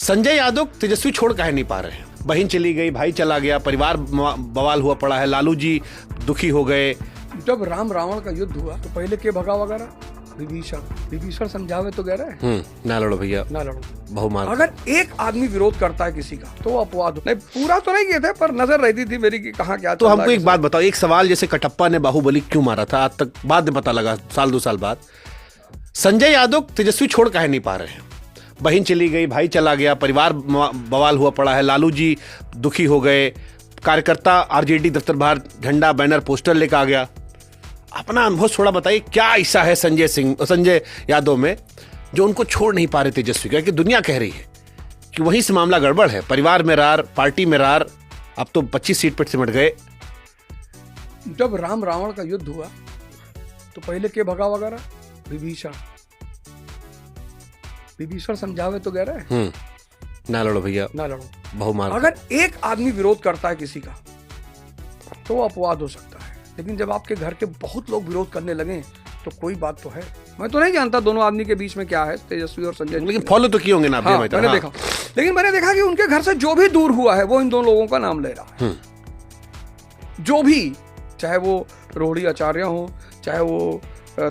संजय यादव तेजस्वी छोड़ काहे नहीं पा रहे हैं? बहन चली गई, भाई चला गया, परिवार बवाल हुआ पड़ा है, लालू जी दुखी हो गए। जब राम रावण का युद्ध हुआ तो पहले के भगा वगैरह विभीषण समझावे तो कह रहे हैं ना लड़ो भैया, ना लड़ो। बहुमान। अगर एक आदमी विरोध करता है किसी का तो वो अपवाद नहीं, पूरा तो नहीं किए थे पर नजर रहती थी मेरी कि कहाँ क्या। तो हमको एक बात बताओ, एक सवाल, जैसे कटप्पा ने बाहुबली क्यों मारा था आज तक बाद में पता लगा, साल 2 साल बाद। संजय यादव तेजस्वी छोड़ काहे नहीं पा रहे हैं? बहन चली गई, भाई चला गया, परिवार बवाल हुआ पड़ा है, लालू जी दुखी हो गए, कार्यकर्ता आरजेडी दफ्तर बाहर झंडा बैनर पोस्टर लेकर आ गया। अपना अनुभव थोड़ा बताइए, क्या ऐसा है संजय यादव में जो उनको छोड़ नहीं पा रहे तेजस्वी? क्योंकि दुनिया कह रही है कि वहीं से मामला गड़बड़ है, परिवार में रार, पार्टी में रार, अब तो 25 सीट पर सिमट गए। जब राम रावण का युद्ध हुआ तो पहले के भगा वगैरह विभीषण समझावे तो कह रहे हैं ना लड़ो भैया, ना लड़ो, बहुमान। अगर एक आदमी विरोध करता है किसी का तो वो अपवाद हो सकता है, लेकिन जब आपके घर के बहुत लोग विरोध करने लगे तो कोई बात तो है। मैं तो नहीं जानता दोनों आदमी के बीच में क्या है, तेजस्वी और संजय, लेकिन फॉलो तो किए होंगे ना? हाँ, मैंने देखा, लेकिन मैंने देखा कि उनके घर से जो भी दूर हुआ है वो इन दोनों लोगों का नाम ले रहा है। जो भी, चाहे वो रोहिणी आचार्य हो, चाहे वो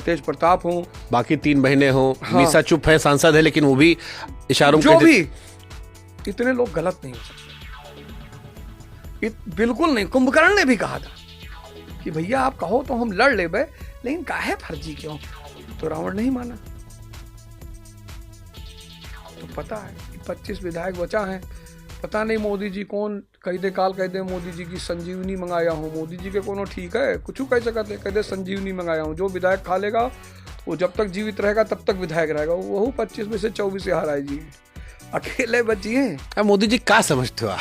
तेज प्रताप हो, बाकी 3 बहनें हो, मीसा चुप है, सांसद है, लेकिन वो भी इशारों जो भी, इतने लोग गलत नहीं हो सकते, बिल्कुल नहीं। कुंभकर्ण ने भी कहा था कि भैया आप कहो तो हम लड़ ले बे, लेकिन काहे फर्जी क्यों? तो रावण नहीं माना। तो पता है 25 विधायक बचा है, पता नहीं मोदी जी कौन कह दे, काल कह दे मोदी जी की संजीवनी मंगाया हूँ, मोदी जी के कोनो ठीक है कुछ कह सकते, कह दे संजीवनी मंगाया हूँ, जो विधायक खा लेगा वो जब तक जीवित रहेगा तब तक विधायक रहेगा, वो 25 में से 24 हार आएगी, अकेले बचिए। मोदी जी क्या समझते हो आप?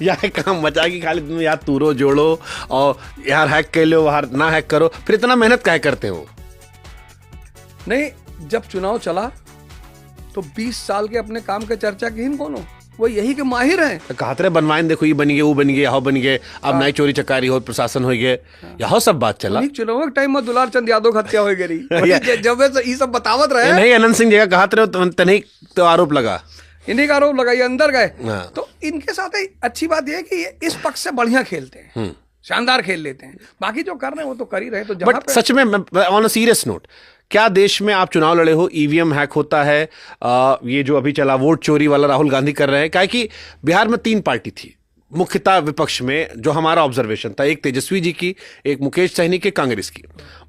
यहाँ काम बचा कि खाली तुम यार तूरो जोड़ो और यार हैक कर लो, यार ना हैक करो, फिर इतना मेहनत काहे करते हो? नहीं, जब चुनाव चला तो 20 साल के अपने काम के चर्चा की कोनो, वो यही के माहिर हैं। कहते रहे बनवाइन, देखो ये बन गए, वो बन गए, यहाँ बन गए, अब नई चोरी चकारी हो, प्रशासन हो गए, यहाँ सब बात चला। चुनाव के टाइम में दुलार चंद यादव हत्या हो गई, जब ये सब बतावत रहे। नहीं, अनंत सिंह जगह कहते रहे तने तो आरोप लगा, इन्हीं का आरोप लगा, ये अंदर गए। तो इनके साथ अच्छी बात यह है कि ये इस पक्ष से बढ़िया खेलते हैं, शानदार खेल लेते हैं, बाकी जो कर रहे हैं वो तो कर ही रहे। तो बट सच में ऑन अ सीरियस नोट, क्या देश में आप चुनाव लड़े हो, ईवीएम हैक होता है, ये जो अभी चला वोट चोरी वाला राहुल गांधी कर रहे हैं? क्या कि बिहार में 3 पार्टी थी मुख्यतः विपक्ष में, जो हमारा ऑब्जर्वेशन था, एक तेजस्वी जी की, एक मुकेश सहनी की, कांग्रेस की।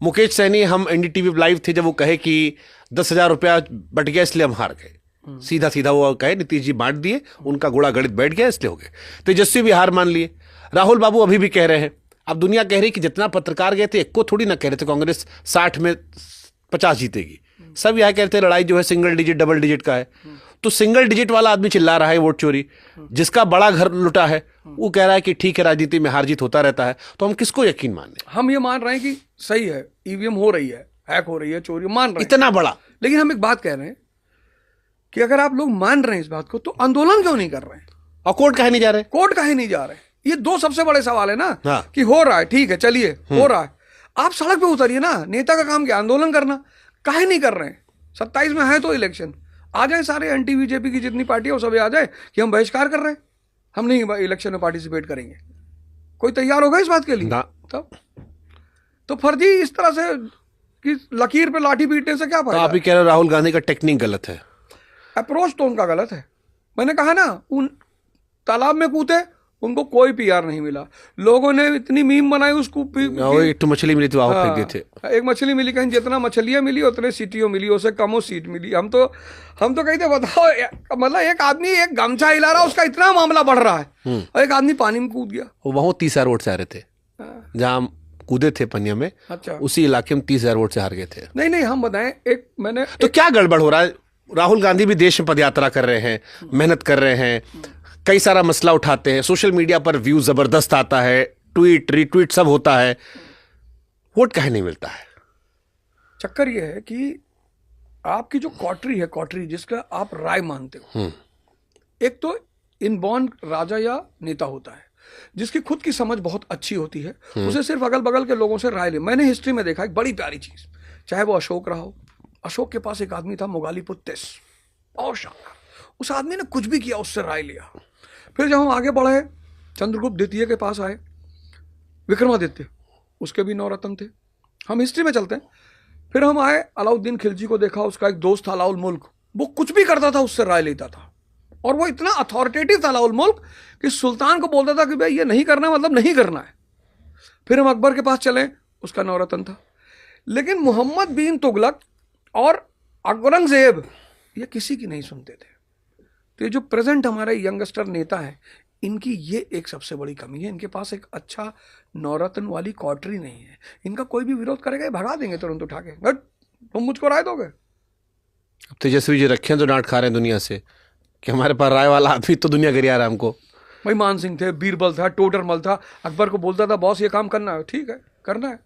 मुकेश सहनी, हम एनडीटीवी लाइव थे जब वो कहे कि 10,000 रुपया बट गया इसलिए हम हार गए, सीधा सीधा वो कहे, नीतीश जी बांट दिए, उनका घोड़ा गणित बैठ गया इसलिए हो गए। तेजस्वी भी हार मान लिए, राहुल बाबू अभी भी कह रहे हैं। अब दुनिया कह रही कि जितना पत्रकार गए थे एक को थोड़ी ना कह रहे थे कांग्रेस 60 में 50 जीतेगी, सब यह कहते हैं लड़ाई जो है सिंगल डिजिट डबल डिजिट का है। तो सिंगल डिजिट वाला आदमी चिल्ला रहा है वोट चोरी, जिसका बड़ा घर लुटा है वो कह रहा है कि ठीक है राजनीति में हार जीत होता रहता है, तो हम किसको यकीन माने? हम ये मान रहे हैं कि सही है, ईवीएम हो रही है, हैक हो रही है, चोरी मान रहे हैं, इतना बड़ा। लेकिन हम एक बात कह रहे हैं कि अगर आप लोग मान रहे हैं इस बात को तो आंदोलन क्यों नहीं कर रहे हैं? और कोर्ट काहे नहीं जा रहे? कोर्ट काहे नहीं जा रहे? ये 2 सबसे बड़े सवाल है ना। हाँ। कि हो रहा है, ठीक है, चलिए हो रहा है, आप सड़क पे उतरिए ना, नेता का काम क्या आंदोलन करना, काहे नहीं कर रहे हैं? 27 में है तो इलेक्शन, आ जाए सारे एंटी बीजेपी की जितनी पार्टी है वो सब आ जाए कि हम बहिष्कार कर रहे हैं, हम नहीं इलेक्शन में पार्टिसिपेट करेंगे। कोई तैयार होगा इस बात के लिए? तब तो फर्जी इस तरह से कि लकीर पे लाठी पीटने से क्या फायदा? तो आप ही कह रहे राहुल गांधी का टेक्निक गलत है, अप्रोच तो उनका गलत है। मैंने कहा ना, उन तालाब में कूदे, उनको कोई पीआर नहीं मिला, लोगों ने इतनी मीम बनाई उसको, एक तो मछली मिली तो आप फेंक देते, एक मछली मिली, कहीं जितना मछलियां मिली उतने सीटियों मिली, उससे कमो सीट मिली। हम तो कहते बताओ, मतलब एक आदमी एक गमछा हिला रहा, उसका इतना मामला बढ़ रहा है, और एक आदमी पानी में कूद गया। वो वहाँ 30,000 वोट से आ रहे थे जहाँ कूदे थे पनिया में। अच्छा, उसी इलाके में 30,000 वोट से हार गए थे। नहीं हम बताएं, एक मैंने तो क्या गड़बड़ हो रहा है? राहुल गांधी भी देश में पदयात्रा कर रहे हैं, मेहनत कर रहे हैं, कई सारा मसला उठाते हैं, सोशल मीडिया पर व्यू जबरदस्त आता है, ट्वीट रिट्वीट सब होता है, वोट काहे नहीं मिलता है? चक्कर ये है कि आपकी जो कॉटरी जिसका आप राय मानते हो, एक तो इनबॉर्न राजा या नेता होता है जिसकी खुद की समझ बहुत अच्छी होती है, उसे सिर्फ अगल बगल के लोगों से राय ले। मैंने हिस्ट्री में देखा एक बड़ी प्यारी चीज, चाहे वो अशोक रहा हो, अशोक के पास एक आदमी था मोगालीपुत्तेस, बहुत शानदार, उस आदमी ने कुछ भी किया, उससे राय लिया। फिर जब हम आगे बढ़े, चंद्रगुप्त द्वितीय के पास आए, विक्रमादित्य, उसके भी 9 रत्न थे। हम हिस्ट्री में चलते हैं। फिर हम आए, अलाउद्दीन खिलजी को देखा, उसका एक दोस्त था अलाउल मुल्क, वो कुछ भी करता था उससे राय लेता था, और वो इतना अथॉरिटेटिव था अलाउल मुल्क कि सुल्तान को बोलता था कि भाई ये नहीं करना मतलब नहीं करना है। फिर हम अकबर के पास चले, उसका 9 रत्न था। लेकिन मोहम्मद बिन तुगलक और औरंगजेब ये किसी की नहीं सुनते थे। तो ये जो प्रेजेंट हमारे यंगस्टर नेता है, इनकी ये एक सबसे बड़ी कमी है, इनके पास एक अच्छा 9 रत्न वाली कॉटरी नहीं है। इनका कोई भी विरोध करेगा, ये भगा देंगे तुरंत उठा के, बट तुम मुझको राय दोगे। अब तेजस्वी जी रखे हैं तो डांट खा रहे हैं दुनिया से कि हमारे पास राय वाला आदमी तो दुनिया गिरा रहा है हमको। भाई मान सिंह थे, बीरबल था, टोडरमल था, अकबर को बोलता था बॉस ये काम करना है, ठीक है करना है।